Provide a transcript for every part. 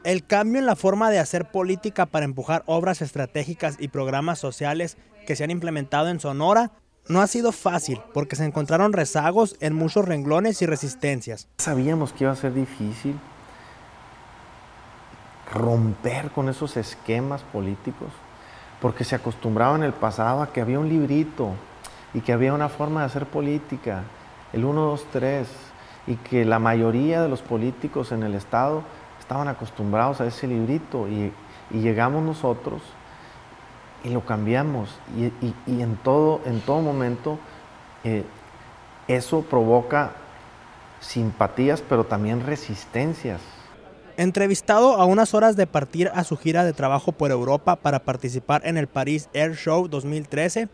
El cambio en la forma de hacer política para empujar obras estratégicas y programas sociales que se han implementado en Sonora no ha sido fácil porque se encontraron rezagos en muchos renglones y resistencias. Sabíamos que iba a ser difícil romper con esos esquemas políticos porque se acostumbraba en el pasado a que había un librito y que había una forma de hacer política, el 1, 2, 3, y que la mayoría de los políticos en el Estado estaban acostumbrados a ese librito y llegamos nosotros y lo cambiamos y en todo momento eso provoca simpatías pero también resistencias. Entrevistado a unas horas de partir a su gira de trabajo por Europa para participar en el Paris Air Show 2013,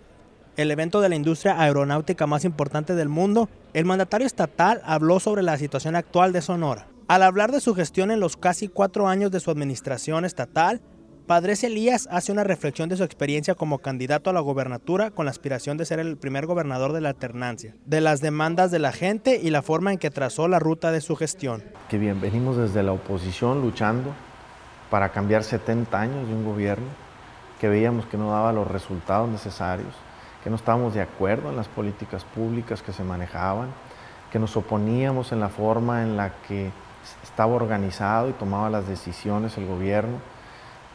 el evento de la industria aeronáutica más importante del mundo, el mandatario estatal habló sobre la situación actual de Sonora. Al hablar de su gestión en los casi 4 años de su administración estatal, Padres Elías hace una reflexión de su experiencia como candidato a la gobernatura con la aspiración de ser el primer gobernador de la alternancia, de las demandas de la gente y la forma en que trazó la ruta de su gestión. Que bien, venimos desde la oposición luchando para cambiar 70 años de un gobierno que veíamos que no daba los resultados necesarios, que no estábamos de acuerdo en las políticas públicas que se manejaban, que nos oponíamos en la forma en la que estaba organizado y tomaba las decisiones el gobierno,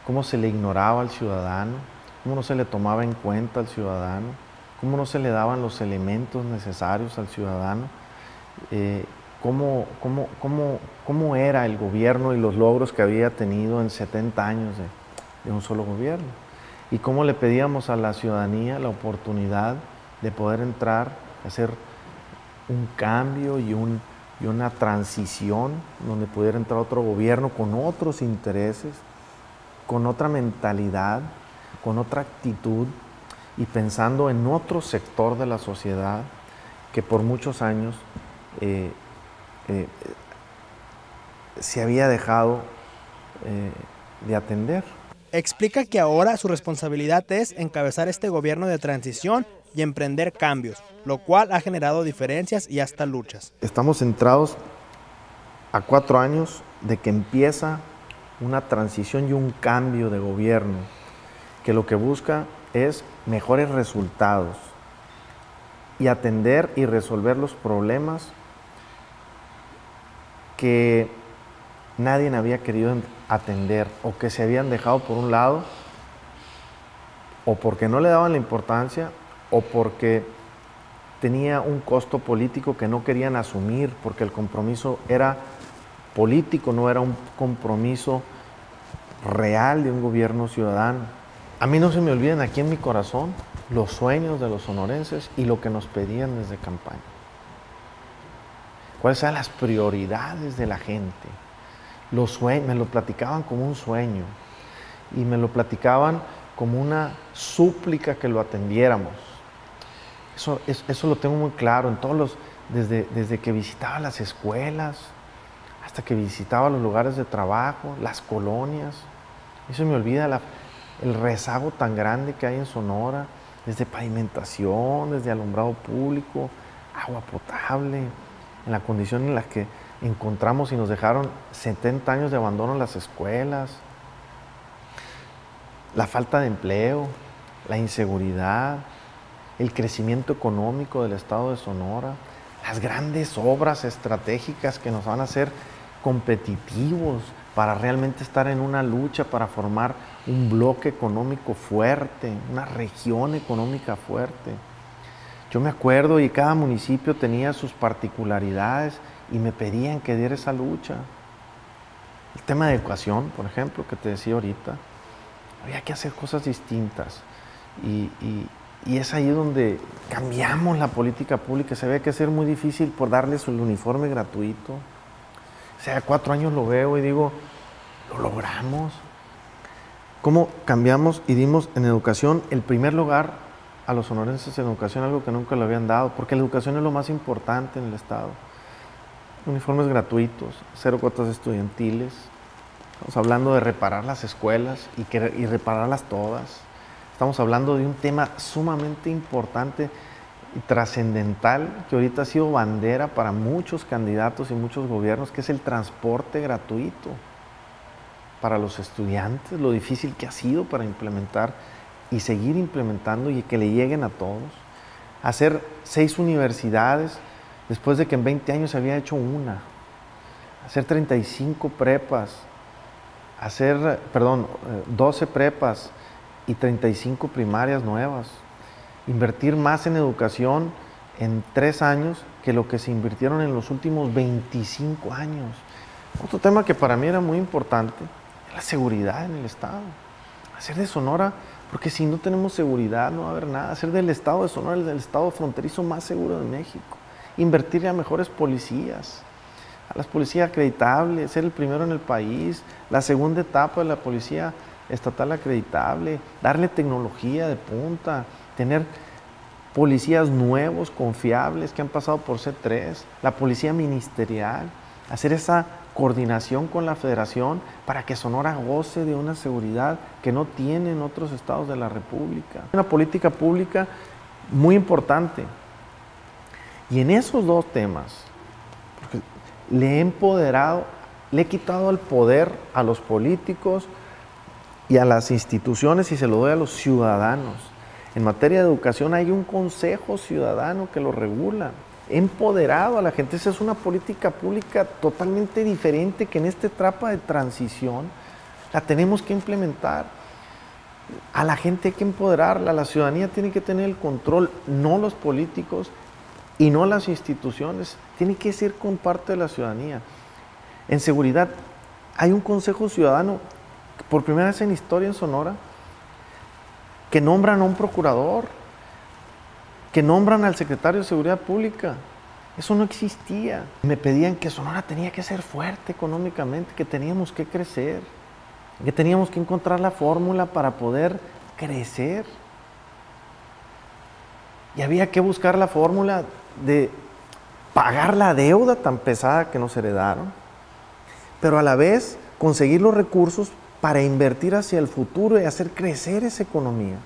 cómo se le ignoraba al ciudadano, cómo no se le tomaba en cuenta al ciudadano, cómo no se le daban los elementos necesarios al ciudadano, cómo era el gobierno y los logros que había tenido en 70 años de un solo gobierno, y cómo le pedíamos a la ciudadanía la oportunidad de poder entrar, hacer un cambio y una transición donde pudiera entrar otro gobierno con otros intereses, con otra mentalidad, con otra actitud y pensando en otro sector de la sociedad que por muchos años se había dejado de atender. Explica que ahora su responsabilidad es encabezar este gobierno de transición y emprender cambios, lo cual ha generado diferencias y hasta luchas. Estamos centrados a 4 años de que empieza una transición y un cambio de gobierno que lo que busca es mejores resultados y atender y resolver los problemas que nadie había querido atender o que se habían dejado por un lado o porque no le daban la importancia o porque tenía un costo político que no querían asumir porque el compromiso era político, no era un compromiso real de un gobierno ciudadano. A mí no se me olvidan aquí en mi corazón los sueños de los sonorenses y lo que nos pedían desde campaña. ¿Cuáles eran las prioridades de la gente? Los sueños, me lo platicaban como un sueño y me lo platicaban como una súplica que lo atendiéramos. Eso lo tengo muy claro en todos desde que visitaba las escuelas, hasta que visitaba los lugares de trabajo, las colonias. Eso me olvida el rezago tan grande que hay en Sonora, desde pavimentación, desde alumbrado público, agua potable, en la condición en la que encontramos y nos dejaron 70 años de abandono en las escuelas, la falta de empleo, la inseguridad, el crecimiento económico del estado de Sonora, las grandes obras estratégicas que nos van a hacer competitivos para realmente estar en una lucha para formar un bloque económico fuerte, una región económica fuerte. Yo me acuerdo y cada municipio tenía sus particularidades y me pedían que diera esa lucha. El tema de educación, por ejemplo, que te decía ahorita, había que hacer cosas distintas y es ahí donde cambiamos la política pública. Se ve que es muy difícil por darles el uniforme gratuito. O sea, 4 años lo veo y digo, lo logramos. ¿Cómo cambiamos y dimos en educación el primer lugar a los sonorenses en educación, algo que nunca le habían dado? Porque la educación es lo más importante en el estado. Uniformes gratuitos, 0 cuotas estudiantiles. Estamos hablando de reparar las escuelas y repararlas todas. Estamos hablando de un tema sumamente importante y trascendental que ahorita ha sido bandera para muchos candidatos y muchos gobiernos, que es el transporte gratuito. para los estudiantes, lo difícil que ha sido para implementar y seguir implementando y que le lleguen a todos. Hacer 6 universidades después de que en 20 años se había hecho una. Hacer 35 prepas, 12 prepas y 35 primarias nuevas. Invertir más en educación en 3 años que lo que se invirtieron en los últimos 25 años. Otro tema que para mí era muy importante es la seguridad en el Estado. Hacer de Sonora, porque si no tenemos seguridad no va a haber nada. Hacer del Estado de Sonora el Estado fronterizo más seguro de México. Invertirle a mejores policías, a las policías acreditables, ser el primero en el país, la segunda etapa de la policía estatal acreditable, darle tecnología de punta, tener policías nuevos, confiables, que han pasado por C3, la policía ministerial, hacer esa coordinación con la federación para que Sonora goce de una seguridad que no tienen otros estados de la República. Una política pública muy importante. Y en esos 2 temas, le he empoderado, le he quitado el poder a los políticos y a las instituciones y se lo doy a los ciudadanos. En materia de educación hay un consejo ciudadano que lo regula. He empoderado a la gente. Esa es una política pública totalmente diferente que en esta etapa de transición la tenemos que implementar. A la gente hay que empoderarla, la ciudadanía tiene que tener el control, no los políticos y no las instituciones. Tiene que ser con parte de la ciudadanía. En seguridad hay un consejo ciudadano, por primera vez en historia en Sonora, que nombran a un procurador, que nombran al secretario de Seguridad Pública. Eso no existía. Me pedían que Sonora tenía que ser fuerte económicamente, que teníamos que crecer, que teníamos que encontrar la fórmula para poder crecer. Y había que buscar la fórmula de pagar la deuda tan pesada que nos heredaron, pero a la vez conseguir los recursos para invertir hacia el futuro y hacer crecer esa economía.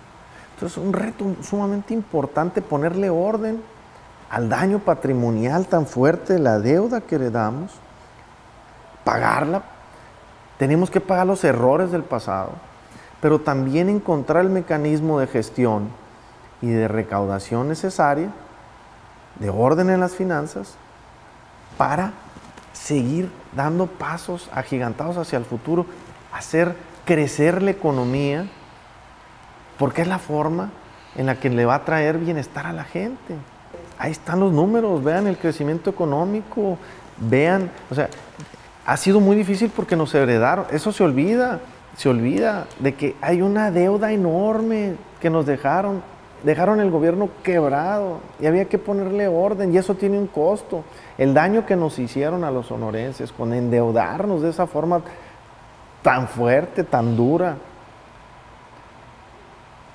Entonces, un reto sumamente importante, ponerle orden al daño patrimonial tan fuerte de la deuda que heredamos, pagarla. Tenemos que pagar los errores del pasado, pero también encontrar el mecanismo de gestión y de recaudación necesaria, de orden en las finanzas, para seguir dando pasos agigantados hacia el futuro, hacer crecer la economía, porque es la forma en la que le va a traer bienestar a la gente. Ahí están los números, vean el crecimiento económico, vean, o sea, ha sido muy difícil porque nos heredaron, eso se olvida de que hay una deuda enorme que nos dejaron el gobierno quebrado y había que ponerle orden y eso tiene un costo. El daño que nos hicieron a los sonorenses con endeudarnos de esa forma tan fuerte, tan dura,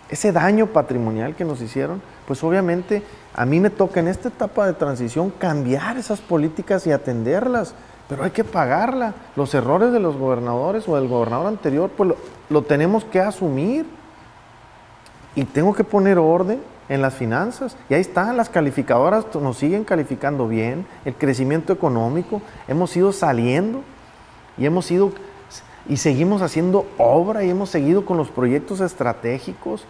ese daño patrimonial que nos hicieron, pues obviamente a mí me toca en esta etapa de transición cambiar esas políticas y atenderlas, pero hay que pagarla. Los errores de los gobernadores o del gobernador anterior, pues lo tenemos que asumir y tengo que poner orden en las finanzas. Y ahí están, las calificadoras nos siguen calificando bien, el crecimiento económico, hemos ido saliendo y seguimos haciendo obra y hemos seguido con los proyectos estratégicos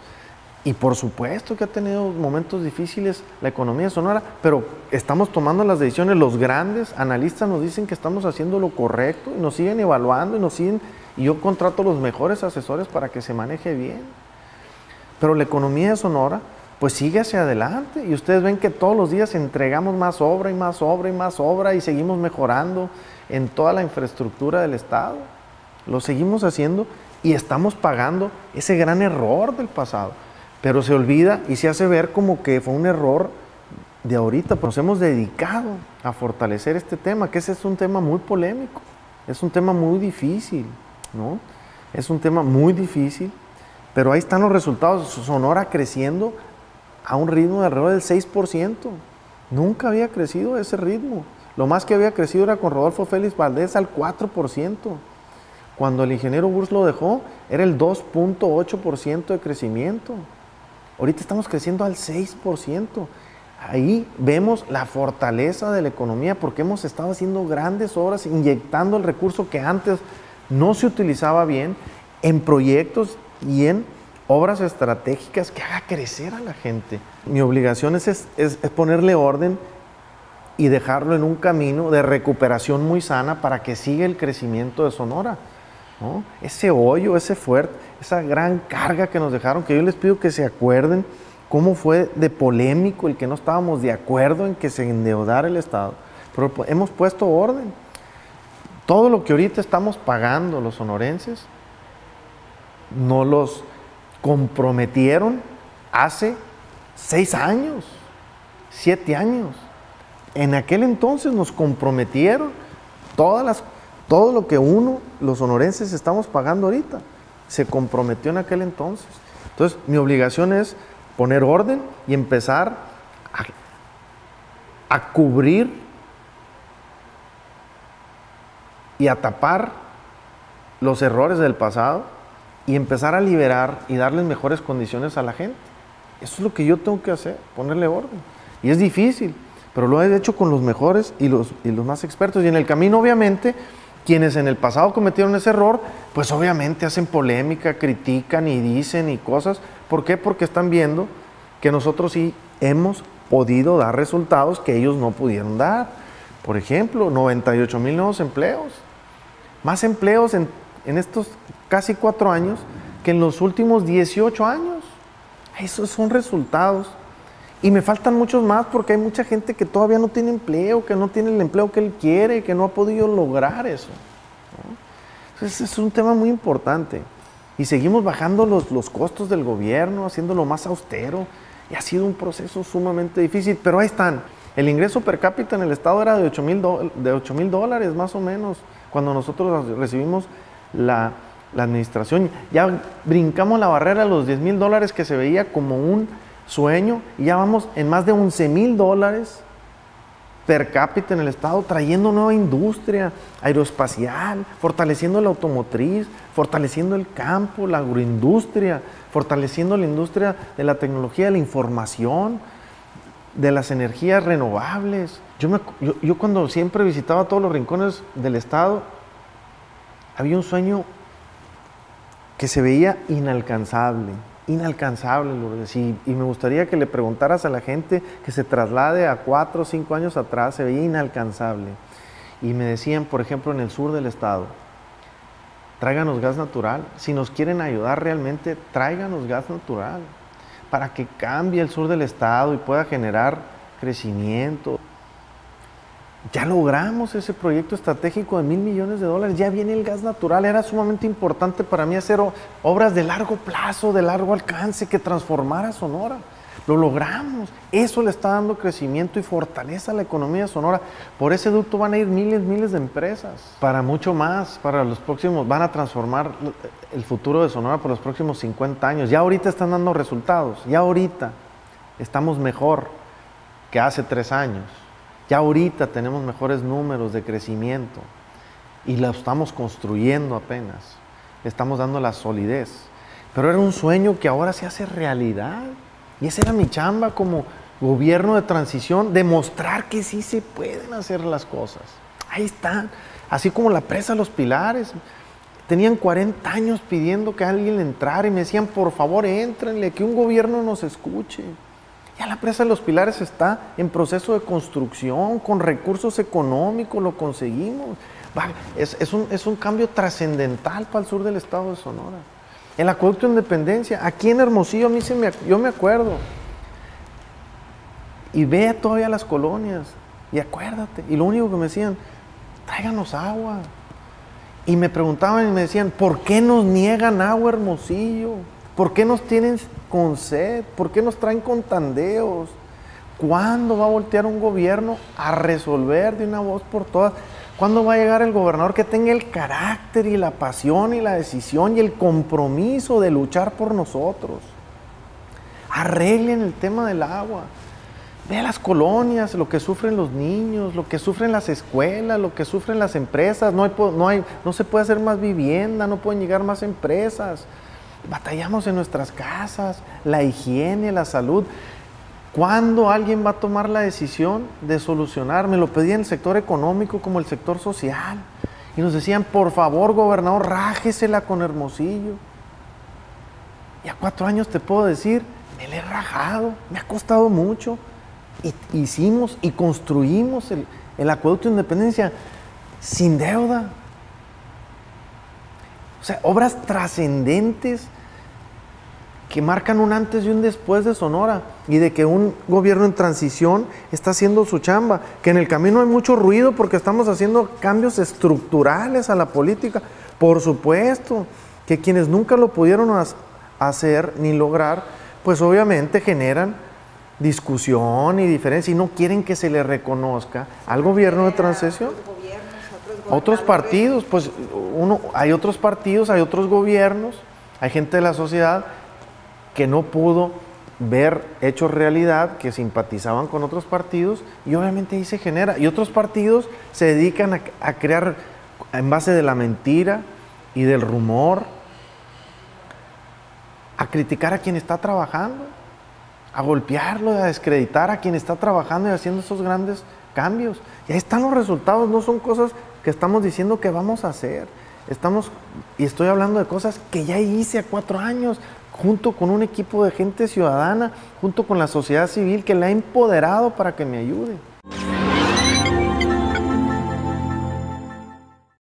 y por supuesto que ha tenido momentos difíciles la economía de Sonora, pero estamos tomando las decisiones, los grandes analistas nos dicen que estamos haciendo lo correcto y nos siguen evaluando y yo contrato los mejores asesores para que se maneje bien. Pero la economía de Sonora pues sigue hacia adelante y ustedes ven que todos los días entregamos más obra y más obra y más obra y seguimos mejorando en toda la infraestructura del Estado. Lo seguimos haciendo y estamos pagando ese gran error del pasado. Pero se olvida y se hace ver como que fue un error de ahorita. Nos hemos dedicado a fortalecer este tema, que ese es un tema muy polémico, es un tema muy difícil, ¿no? Es un tema muy difícil, pero ahí están los resultados. Sonora creciendo a un ritmo de alrededor del 6%. Nunca había crecido a ese ritmo. Lo más que había crecido era con Rodolfo Félix Valdés al 4%. Cuando el ingeniero Burs lo dejó, era el 2.8% de crecimiento. Ahorita estamos creciendo al 6%. Ahí vemos la fortaleza de la economía porque hemos estado haciendo grandes obras, inyectando el recurso que antes no se utilizaba bien en proyectos y en obras estratégicas que haga crecer a la gente. Mi obligación es ponerle orden y dejarlo en un camino de recuperación muy sana para que siga el crecimiento de Sonora, ¿no? Ese hoyo, ese fuerte, esa gran carga que nos dejaron, que yo les pido que se acuerden cómo fue de polémico el que no estábamos de acuerdo en que se endeudara el Estado. Pero hemos puesto orden. Todo lo que ahorita estamos pagando los sonorenses, nos los comprometieron hace 6 años, 7 años. En aquel entonces nos comprometieron todo lo que los sonorenses estamos pagando ahorita, se comprometió en aquel entonces. Entonces, mi obligación es poner orden y empezar a cubrir y a tapar los errores del pasado y empezar a liberar y darles mejores condiciones a la gente. Eso es lo que yo tengo que hacer, ponerle orden. Y es difícil, pero lo he hecho con los mejores y los más expertos. Y en el camino, obviamente, quienes en el pasado cometieron ese error, pues obviamente hacen polémica, critican y dicen y cosas. ¿Por qué? Porque están viendo que nosotros sí hemos podido dar resultados que ellos no pudieron dar. Por ejemplo, 98,000 nuevos empleos. Más empleos en estos casi 4 años que en los últimos 18 años. Esos son resultados. Y me faltan muchos más porque hay mucha gente que todavía no tiene empleo, que no tiene el empleo que él quiere, que no ha podido lograr eso, ¿no? Entonces es un tema muy importante. Y seguimos bajando los costos del gobierno, haciéndolo más austero. Y ha sido un proceso sumamente difícil, pero ahí están. El ingreso per cápita en el estado era de $8,000 más o menos, cuando nosotros recibimos la administración. Ya brincamos la barrera de los $10,000 que se veía como un sueño, y ya vamos en más de $11,000 per cápita en el estado, trayendo nueva industria aeroespacial, fortaleciendo la automotriz, fortaleciendo el campo, la agroindustria, fortaleciendo la industria de la tecnología de la información, de las energías renovables. Yo cuando siempre visitaba todos los rincones del estado, había un sueño que se veía inalcanzable, Lourdes. Y me gustaría que le preguntaras a la gente que se traslade a 4 o 5 años atrás, se veía inalcanzable. Y me decían, por ejemplo, en el sur del estado, tráiganos gas natural. Si nos quieren ayudar realmente, tráiganos gas natural para que cambie el sur del estado y pueda generar crecimiento. Ya logramos ese proyecto estratégico de $1,000 millones, ya viene el gas natural. Era sumamente importante para mí hacer obras de largo plazo, de largo alcance, que transformara Sonora. Lo logramos. Eso le está dando crecimiento y fortaleza a la economía de Sonora. Por ese ducto van a ir miles de empresas. Para mucho más, para los próximos, van a transformar el futuro de Sonora por los próximos 50 años. Ya ahorita están dando resultados. Ya ahorita estamos mejor que hace 3 años. Ya ahorita tenemos mejores números de crecimiento y lo estamos construyendo apenas. Le estamos dando la solidez. Pero era un sueño que ahora se hace realidad. Y esa era mi chamba como gobierno de transición, demostrar que sí se pueden hacer las cosas. Ahí están. Así como la presa Los Pilares. Tenían 40 años pidiendo que alguien le entrara y me decían, por favor, éntrenle, que un gobierno nos escuche. Ya la presa de Los Pilares está en proceso de construcción, con recursos económicos, lo conseguimos. Es un cambio trascendental para el sur del estado de Sonora. El acueducto de Independencia, aquí en Hermosillo, yo me acuerdo. Y ve todavía las colonias, y acuérdate. Y lo único que me decían, tráiganos agua. Y me preguntaban y me decían, ¿por qué nos niegan agua, Hermosillo? ¿Por qué nos tienen con sed? ¿Por qué nos traen con tandeos? ¿Cuándo va a voltear un gobierno a resolver de una vez por todas? ¿Cuándo va a llegar el gobernador que tenga el carácter y la pasión y la decisión y el compromiso de luchar por nosotros? Arreglen el tema del agua. Ve las colonias, lo que sufren los niños, lo que sufren las escuelas, lo que sufren las empresas. No se puede hacer más vivienda, no pueden llegar más empresas. Batallamos en nuestras casas, la higiene, la salud. ¿Cuándo alguien va a tomar la decisión de solucionar? Me lo pedía el sector económico como el sector social. Y nos decían, por favor, gobernador, rájesela con Hermosillo. Y a 4 años te puedo decir, me la he rajado, me ha costado mucho. Y hicimos y construimos el acueducto de Independencia sin deuda. O sea, obras trascendentes que marcan un antes y un después de Sonora, y de que un gobierno en transición está haciendo su chamba, que en el camino hay mucho ruido porque estamos haciendo cambios estructurales a la política. Por supuesto, que quienes nunca lo pudieron hacer ni lograr, pues obviamente generan discusión y diferencia y no quieren que se le reconozca al gobierno de transición. Otros partidos, pues hay otros partidos, hay otros gobiernos, hay gente de la sociedad que no pudo ver hechos realidad, que simpatizaban con otros partidos, y obviamente ahí se genera. Y otros partidos se dedican a crear en base de la mentira y del rumor, a criticar a quien está trabajando, a golpearlo, a descreditar a quien está trabajando y haciendo esos grandes cambios. Y ahí están los resultados, no son cosas que estamos diciendo que vamos a hacer. Y estoy hablando de cosas que ya hice a 4 años, junto con un equipo de gente ciudadana, junto con la sociedad civil que la ha empoderado para que me ayude.